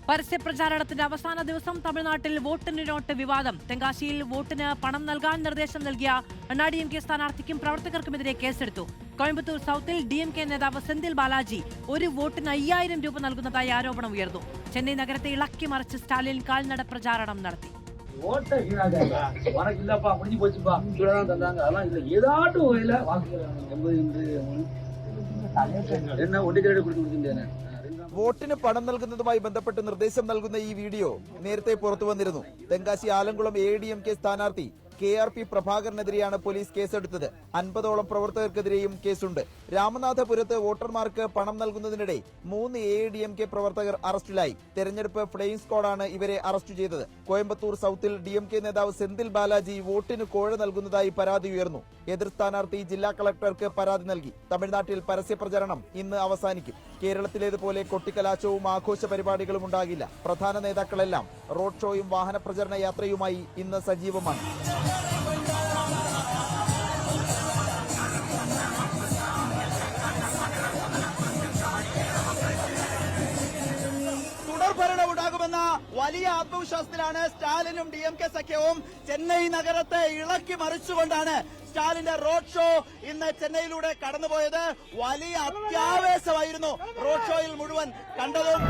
പരസ്യപ്രചാരണത്തിന്റെ അവസാന ദിവസം തമിഴ്നാട്ടിൽ വോട്ടിന് നോട്ട് വിവാദം. തെങ്കാശിയിൽ വോട്ടിന് പണം നൽകാൻ നിർദ്ദേശം നൽകിയ അണ്ണാഡിഎംകെ സ്ഥാനാർത്ഥിക്കും പ്രവർത്തകർക്കുമെതിരെ കേസെടുത്തു. കോയമ്പത്തൂർ സൗത്തിൽ ഡിഎംകെ നേതാവ് സെന്തിൽ ബാലാജി ഒരു വോട്ടിന് 5000 രൂപ നൽകുന്നതായി ആരോപണം ഉയർന്നു. ചെന്നൈ നഗരത്തെ ഇളക്കി മറിച്ച് സ്റ്റാലിൻ കാൽനട പ്രചാരണം നടത്തി. വോട്ടിന് പണം നൽകുന്നതുമായി ബന്ധപ്പെട്ട് നിർദ്ദേശം നൽകുന്ന ഈ വീഡിയോ നേരത്തെ പുറത്തു വന്നിരുന്നു. തെങ്കാശി ആലങ്കുളം ADMK സ്ഥാനാർത്ഥി KRP പ്രഭാകരനെതിരെയാണ് പോലീസ് കേസെടുത്തത്. 50ഓളം പ്രവർത്തകർക്കെതിരെയും കേസുണ്ട്. രാമനാഥപുരത്ത് വോട്ടർമാർക്ക് പണം നൽകുന്നതിനിടെ 3 ADMK പ്രവർത്തകർ അറസ്റ്റിലായി. തെരഞ്ഞെടുപ്പ് ഫ്ലൈയിംഗ് സ്ക്വാഡാണ് ഇവരെ അറസ്റ്റ് ചെയ്തത്. കോയമ്പത്തൂർ സൗത്തിൽ DMK നേതാവ് സെന്തിൽ ബാലാജി വോട്ടിന് കോഴ നൽകുന്നതായി പരാതി ഉയർന്നു. എതിർ സ്ഥാനാർത്ഥി ജില്ലാ കളക്ടർക്ക് പരാതി നൽകി. തമിഴ്നാട്ടിൽ പരസ്യപ്രചരണം ഇന്ന് അവസാനിക്കും. കേരളത്തിലേതുപോലെ കൊട്ടിക്കലാശവും ആഘോഷ പരിപാടികളും ഉണ്ടാകില്ല. പ്രധാന നേതാക്കളെല്ലാം റോഡ് ഷോയും വാഹന പ്രചരണ യാത്രയുമായി ഇന്ന് സജീവമാണ്. തുടർഭരണം ഉണ്ടാകുമെന്ന വലിയ ആത്മവിശ്വാസത്തിലാണ് സ്റ്റാലിനും DMK സഖ്യവും. ചെന്നൈ നഗരത്തെ ഇളക്കി മറിച്ചുകൊണ്ടാണ് സ്റ്റാലിന്റെ റോഡ് ഷോ ഇന്ന് ചെന്നൈയിലൂടെ കടന്നുപോയത്. വലിയ അത്യാവേശമായിരുന്നു റോഡ് ഷോയിൽ മുഴുവൻ കണ്ടതും.